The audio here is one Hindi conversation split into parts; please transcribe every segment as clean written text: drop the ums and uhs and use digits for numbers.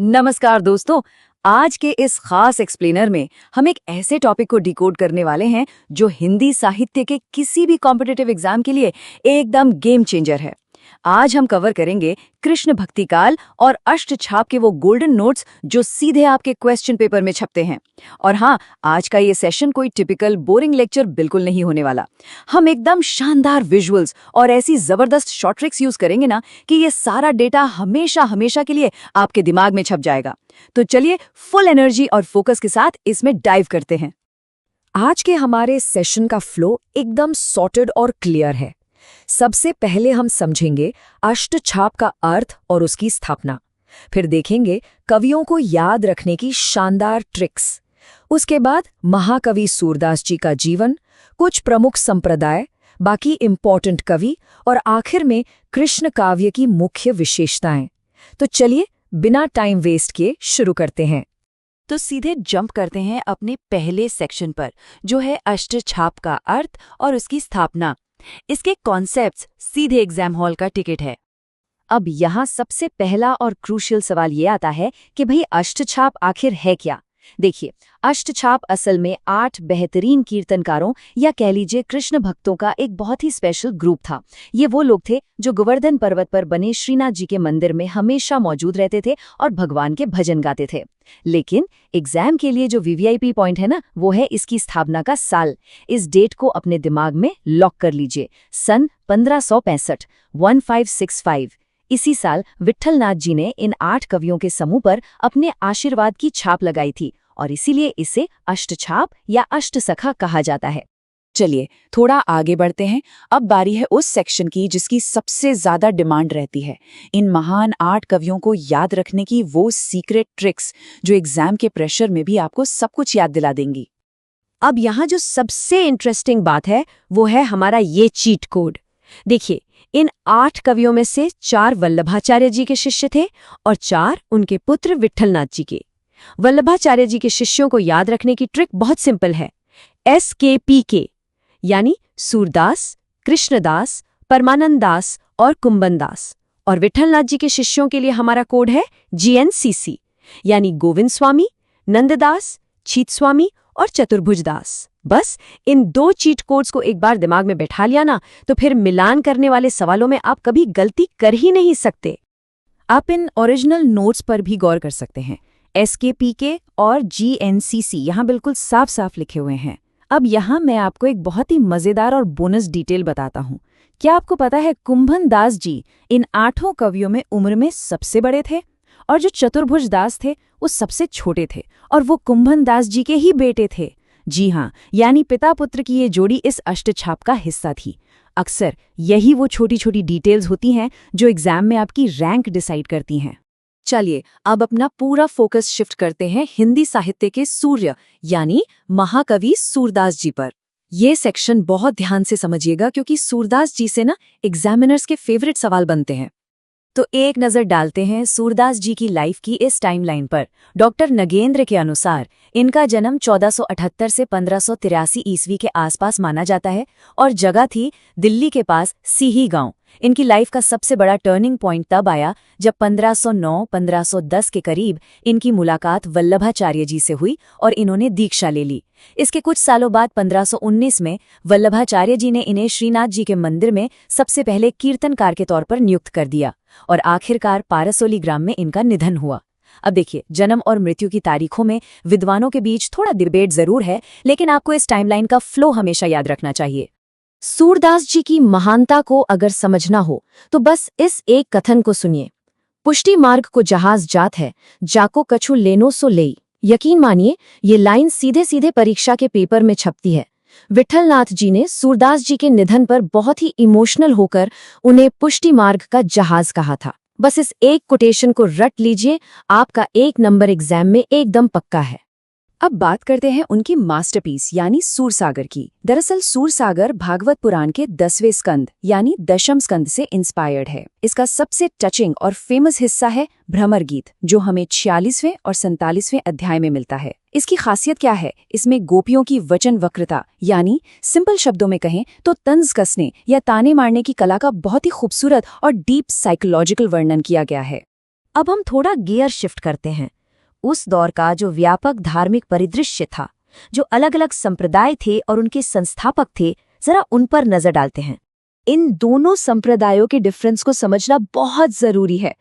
नमस्कार दोस्तों। आज के इस खास एक्सप्लेनर में हम एक ऐसे टॉपिक को डिकोड करने वाले हैं जो हिंदी साहित्य के किसी भी कॉम्पिटिटिव एग्जाम के लिए एकदम गेम चेंजर है। आज हम कवर करेंगे कृष्ण भक्ति काल और अष्टछाप के वो गोल्डन नोट्स जो सीधे आपके क्वेश्चन पेपर में छपते हैं। और हाँ, आज का ये सेशन कोई टिपिकल बोरिंग लेक्चर बिल्कुल नहीं होने वाला। हम एकदम शानदार विजुअल्स और ऐसी जबरदस्त शॉर्ट ट्रिक्स यूज करेंगे ना कि ये सारा डेटा हमेशा हमेशा के लिए आपके दिमाग में छप जाएगा। तो चलिए फुल एनर्जी और फोकस के साथ इसमें डाइव करते हैं। आज के हमारे सेशन का फ्लो एकदम सॉर्टेड और क्लियर है। सबसे पहले हम समझेंगे अष्टछाप का अर्थ और उसकी स्थापना। फिर देखेंगे कवियों को याद रखने की शानदार ट्रिक्स। उसके बाद महाकवि सूरदास जी का जीवन, कुछ प्रमुख संप्रदाय, बाकी इंपॉर्टेंट कवि और आखिर में कृष्ण काव्य की मुख्य विशेषताएं। तो चलिए बिना टाइम वेस्ट किए शुरू करते हैं। तो सीधे जंप करते हैं अपने पहले सेक्शन पर, जो है अष्टछाप का अर्थ और उसकी स्थापना। इसके कॉन्सेप्ट्स सीधे एग्जाम हॉल का टिकट है। अब यहाँ सबसे पहला और क्रूशियल सवाल ये आता है कि भाई अष्टछाप आखिर है क्या। देखिए, अष्टछाप असल में 8 बेहतरीन कीर्तनकारों या कह लीजिए कृष्ण भक्तों का एक बहुत ही स्पेशल ग्रुप था। ये वो लोग थे जो गोवर्धन पर्वत पर बने श्रीनाथ जी के मंदिर में हमेशा मौजूद रहते थे और भगवान के भजन गाते थे। लेकिन एग्जाम के लिए जो वीवीआईपी पॉइंट है ना, वो है इसकी स्थापना का साल। इस डेट को अपने दिमाग में लॉक कर लीजिए, सन 1565, 1565। इसी साल विट्ठलनाथ जी ने इन 8 कवियों के समूह पर अपने आशीर्वाद की छाप लगाई थी और इसीलिए इसे अष्टछाप या अष्टसखा कहा जाता है। चलिए थोड़ा आगे बढ़ते हैं। अब बारी है उस सेक्शन की जिसकी सबसे ज्यादा डिमांड रहती है, इन महान 8 कवियों को याद रखने की वो सीक्रेट ट्रिक्स जो एग्जाम के प्रेशर में भी आपको सब कुछ याद दिला देंगी। अब यहाँ जो सबसे इंटरेस्टिंग बात है वो है हमारा ये चीट कोड। देखिए, इन 8 कवियों में से 4 वल्लभाचार्य जी के शिष्य थे और 4 उनके पुत्र विट्ठलनाथ जी के। वल्लभाचार्य जी के शिष्यों को याद रखने की ट्रिक बहुत सिंपल है, SKPK, यानी सूरदास, कृष्णदास, परमानंद दास और कुंभन दास। और विट्ठलनाथ जी के शिष्यों के लिए हमारा कोड है GNCC, यानी गोविंद स्वामी, नंददास, छीत स्वामी और चतुर्भुज दास। बस इन 2 चीट कोड्स को एक बार दिमाग में बैठा लिया ना, तो फिर मिलान करने वाले सवालों में आप कभी गलती कर ही नहीं सकते। आप इन ओरिजिनल नोट्स पर भी गौर कर सकते हैं। SKPK और GNCC यहाँ बिल्कुल साफ साफ लिखे हुए हैं। अब यहाँ मैं आपको एक बहुत ही मजेदार और बोनस डिटेल बताता हूँ। क्या आपको पता है कुंभन दास जी इन 8 कवियों में उम्र में सबसे बड़े थे और जो चतुर्भुज दास थे वो सबसे छोटे थे और वो कुंभन दास जी के ही बेटे थे। जी हाँ, यानी पिता पुत्र की ये जोड़ी इस अष्टछाप का हिस्सा थी। अक्सर यही वो छोटी छोटी डिटेल्स होती हैं जो एग्जाम में आपकी रैंक डिसाइड करती हैं। चलिए अब अपना पूरा फोकस शिफ्ट करते हैं हिंदी साहित्य के सूर्य यानी महाकवि सूरदास जी पर। ये सेक्शन बहुत ध्यान से समझिएगा क्योंकि सूरदास जी से ना एग्जामिनर्स के फेवरेट सवाल बनते हैं। तो एक नजर डालते हैं सूरदास जी की लाइफ की इस टाइमलाइन पर। डॉक्टर नगेंद्र के अनुसार इनका जन्म 1478 से 1583 ईस्वी के आसपास माना जाता है और जगह थी दिल्ली के पास सीही गांव। इनकी लाइफ का सबसे बड़ा टर्निंग पॉइंट तब आया जब 1509-1510 के करीब इनकी मुलाकात वल्लभाचार्य जी से हुई और इन्होंने दीक्षा ले ली। इसके कुछ सालों बाद 1519 में वल्लभाचार्य जी ने इन्हें श्रीनाथ जी के मंदिर में सबसे पहले कीर्तनकार के तौर पर नियुक्त कर दिया और आखिरकार पारसोली ग्राम में इनका निधन हुआ। अब देखिए, जन्म और मृत्यु की तारीखों में विद्वानों के बीच थोड़ा डिबेट जरूर है, लेकिन आपको इस टाइमलाइन का फ्लो हमेशा याद रखना चाहिए। सूरदास जी की महानता को अगर समझना हो तो बस इस एक कथन को सुनिए, पुष्टि मार्ग को जहाज जात है, जाको कछु लेनो सो लेई। यकीन मानिए, ये लाइन सीधे सीधे परीक्षा के पेपर में छपती है। विट्ठलनाथ जी ने सूरदास जी के निधन पर बहुत ही इमोशनल होकर उन्हें पुष्टि मार्ग का जहाज कहा था। बस इस एक कोटेशन को रट लीजिए, आपका 1 नंबर एग्जाम में एकदम पक्का है। अब बात करते हैं उनकी मास्टरपीस यानी सूरसागर की। दरअसल सूरसागर भागवत पुराण के 10वें स्कंद यानी दशम स्कंद से इंस्पायर्ड है। इसका सबसे टचिंग और फेमस हिस्सा है भ्रमर गीत, जो हमें 46वें और 47वें अध्याय में मिलता है। इसकी खासियत क्या है? इसमें गोपियों की वचन वक्रता यानी सिंपल शब्दों में कहें तो तंज कसने या ताने मारने की कला का बहुत ही खूबसूरत और डीप साइकोलॉजिकल वर्णन किया गया है। अब हम थोड़ा गियर शिफ्ट करते हैं। उस दौर का जो व्यापक धार्मिक परिदृश्य था, जो अलग अलग संप्रदाय थे और उनके संस्थापक थे, जरा उन पर नजर डालते हैं। इन दोनों संप्रदायों के डिफरेंस को समझना बहुत जरूरी है।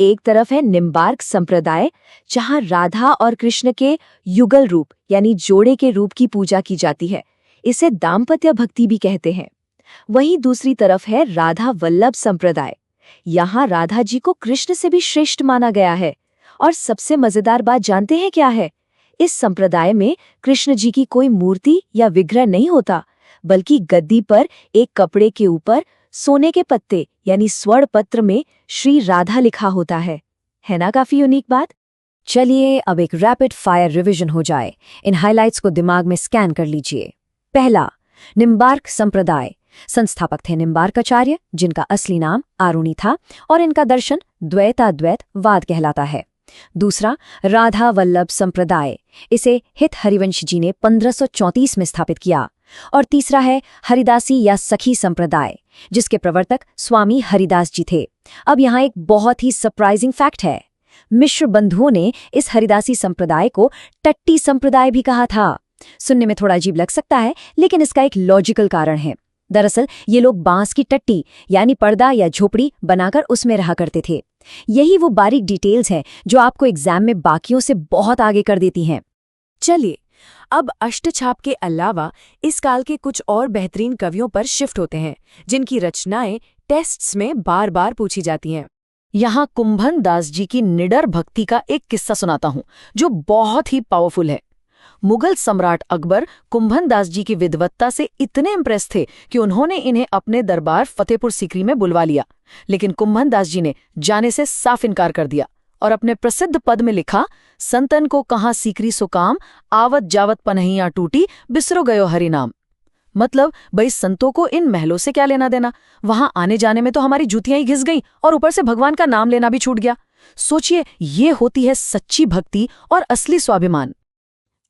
एक तरफ है निम्बार्क संप्रदाय, जहां राधा और कृष्ण के युगल रूप यानी जोड़े के रूप की पूजा की जाती है। इसे दाम्पत्य भक्ति भी कहते हैं। वहीं दूसरी तरफ है राधा वल्लभ संप्रदाय। यहाँ राधा जी को कृष्ण से भी श्रेष्ठ माना गया है। और सबसे मजेदार बात जानते हैं क्या है? इस संप्रदाय में कृष्ण जी की कोई मूर्ति या विग्रह नहीं होता, बल्कि गद्दी पर एक कपड़े के ऊपर सोने के पत्ते यानी स्वर्ण पत्र में श्री राधा लिखा होता है। है ना काफी यूनिक बात? चलिए अब एक रैपिड फायर रिवीजन हो जाए। इन हाइलाइट्स को दिमाग में स्कैन कर लीजिए। पहला, निम्बार्क संप्रदाय। संस्थापक थे निम्बार्काचार्य, जिनका असली नाम आरुणि था, और इनका दर्शन द्वैताद्वैतवाद कहलाता है। दूसरा, राधा वल्लभ संप्रदाय। इसे हित हरिवंश जी ने 1534 में स्थापित किया। और तीसरा है हरिदासी या सखी संप्रदाय, जिसके प्रवर्तक स्वामी हरिदास जी थे। अब यहाँ एक बहुत ही सरप्राइजिंग फैक्ट है। मिश्र बंधुओं ने इस हरिदासी संप्रदाय को टट्टी संप्रदाय भी कहा था। सुनने में थोड़ा अजीब लग सकता है, लेकिन इसका एक लॉजिकल कारण है। दरअसल ये लोग बांस की टट्टी यानी पर्दा या झोपड़ी बनाकर उसमें रहा करते थे। यही वो बारीक डिटेल्स हैं जो आपको एग्जाम में बाकियों से बहुत आगे कर देती हैं। चलिए अब अष्टछाप के अलावा इस काल के कुछ और बेहतरीन कवियों पर शिफ्ट होते हैं, जिनकी रचनाएं टेस्ट्स में बार बार पूछी जाती हैं। यहाँ कुंभन दास जी की निडर भक्ति का एक किस्सा सुनाता हूँ, जो बहुत ही पावरफुल है। मुगल सम्राट अकबर कुंभन दास जी की विद्वत्ता से इतने इम्प्रेस थे कि उन्होंने इन्हें अपने दरबार फतेहपुर सीकरी में बुलवा लिया। लेकिन कुंभन दास जी ने जाने से साफ इनकार कर दिया और अपने प्रसिद्ध पद में लिखा, संतन को कहाँ सीकरी सो काम, आवत जावत पनहिया टूटी, बिसरो गयो हरि नाम। मतलब भाई संतों को इन महलों से क्या लेना देना, वहां आने जाने में तो हमारी जूतियां ही घिस गई और ऊपर से भगवान का नाम लेना भी छूट गया। सोचिए, ये होती है सच्ची भक्ति और असली स्वाभिमान।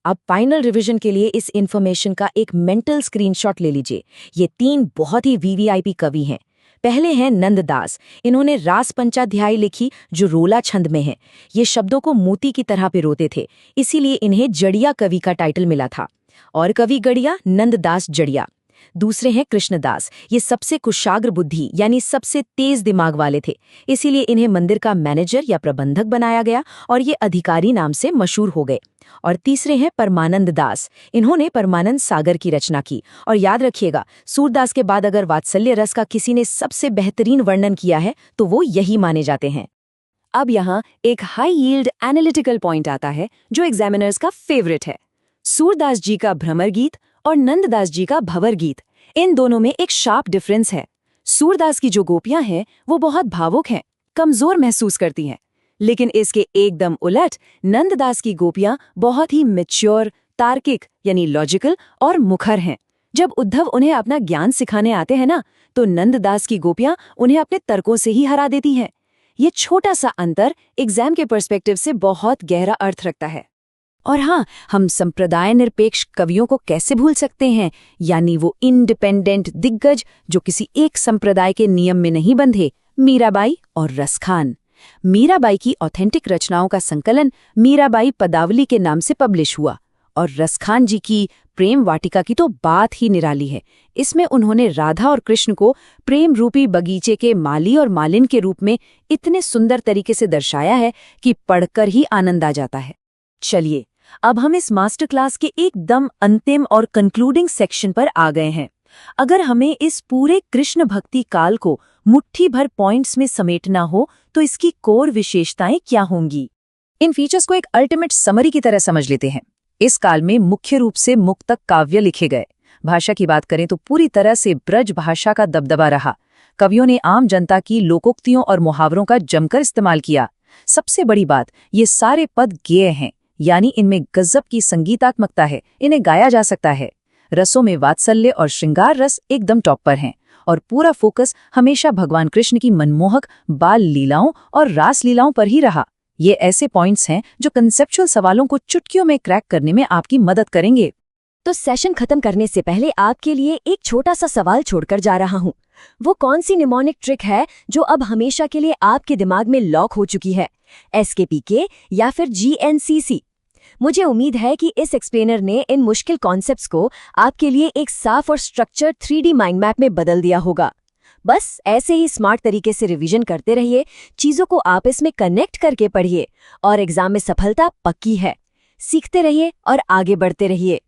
अब फाइनल रिवीजन के लिए इस इन्फॉर्मेशन का एक मेंटल स्क्रीनशॉट ले लीजिए। ये 3 बहुत ही वीवीआईपी कवि हैं। पहले हैं नंददास। इन्होंने रास पंचाध्याय लिखी, जो रोला छंद में है। ये शब्दों को मोती की तरह पिरोते थे, इसीलिए इन्हें जड़िया कवि का टाइटल मिला था। और कवि गड़िया नंददास जड़िया। दूसरे हैं कृष्णदास। ये सबसे कुशाग्र बुद्धि यानी सबसे तेज दिमाग वाले थे, इसीलिए इन्हें मंदिर का मैनेजर या प्रबंधक बनाया गया और ये अधिकारी नाम से मशहूर हो गए। और तीसरे हैं परमानंद दास। इन्होंने परमानंद सागर की रचना की। और याद रखिएगा, सूरदास के बाद अगर वात्सल्य रस का किसी ने सबसे बेहतरीन वर्णन किया है तो वो यही माने जाते हैं। अब यहाँ एक हाई यील्ड एनालिटिकल पॉइंट आता है, जो एग्जामिनर्स का फेवरेट है। सूरदास जी का भ्रमर गीत और नंददास जी का भंवर गीत, इन दोनों में एक शार्प डिफरेंस है। सूरदास की जो गोपियां हैं वो बहुत भावुक हैं, कमजोर महसूस करती हैं। लेकिन इसके एकदम उलट नंददास की गोपियां बहुत ही मैच्योर, तार्किक यानी लॉजिकल और मुखर हैं। जब उद्धव उन्हें अपना ज्ञान सिखाने आते हैं ना, तो नंददास की गोपियां उन्हें अपने तर्कों से ही हरा देती हैं। ये छोटा सा अंतर एग्जाम के पर्सपेक्टिव से बहुत गहरा अर्थ रखता है। और हाँ, हम संप्रदाय निरपेक्ष कवियों को कैसे भूल सकते हैं, यानी वो इंडिपेंडेंट दिग्गज जो किसी एक संप्रदाय के नियम में नहीं बंधे, मीराबाई और रसखान। मीराबाई की ऑथेंटिक रचनाओं का संकलन मीराबाई पदावली के नाम से पब्लिश हुआ, और रसखान जी की प्रेम वाटिका की तो बात ही निराली है। इसमें उन्होंने राधा और कृष्ण को प्रेम रूपी बगीचे के माली और मालिन के रूप में इतने सुंदर तरीके से दर्शाया है कि पढ़कर ही आनंद आ जाता है। चलिए अब हम इस मास्टर क्लास के एकदम अंतिम और कंक्लूडिंग सेक्शन पर आ गए हैं। अगर हमें इस पूरे कृष्ण भक्ति काल को मुट्ठी भर पॉइंट्स में समेटना हो तो इसकी कोर विशेषताएं क्या होंगी? इन फीचर्स को एक अल्टीमेट समरी की तरह समझ लेते हैं। इस काल में मुख्य रूप से मुक्तक काव्य लिखे गए। भाषा की बात करें तो पूरी तरह से ब्रज भाषा का दबदबा रहा। कवियों ने आम जनता की लोकोक्तियों और मुहावरों का जमकर इस्तेमाल किया। सबसे बड़ी बात, ये सारे पद गेय हैं, यानी इनमें गजब की संगीतात्मकता है, इन्हें गाया जा सकता है। रसों में वात्सल्य और श्रृंगार रस एकदम टॉप पर हैं, और पूरा फोकस हमेशा भगवान कृष्ण की मनमोहक बाल लीलाओं और रास लीलाओं पर ही रहा। ये ऐसे पॉइंट्स हैं जो कंसेप्चुअल सवालों को चुटकियों में क्रैक करने में आपकी मदद करेंगे। तो सेशन खत्म करने से पहले आपके लिए एक छोटा सा सवाल छोड़कर जा रहा हूँ। वो कौन सी निमोनिक ट्रिक है जो अब हमेशा के लिए आपके दिमाग में लॉक हो चुकी है, SKPK या फिर GNCC? मुझे उम्मीद है कि इस एक्सप्लेनर ने इन मुश्किल कॉन्सेप्ट्स को आपके लिए एक साफ और स्ट्रक्चर्ड 3D माइंड मैप में बदल दिया होगा। बस ऐसे ही स्मार्ट तरीके से रिवीजन करते रहिए, चीजों को आपस में कनेक्ट करके पढ़िए और एग्जाम में सफलता पक्की है। सीखते रहिए और आगे बढ़ते रहिए।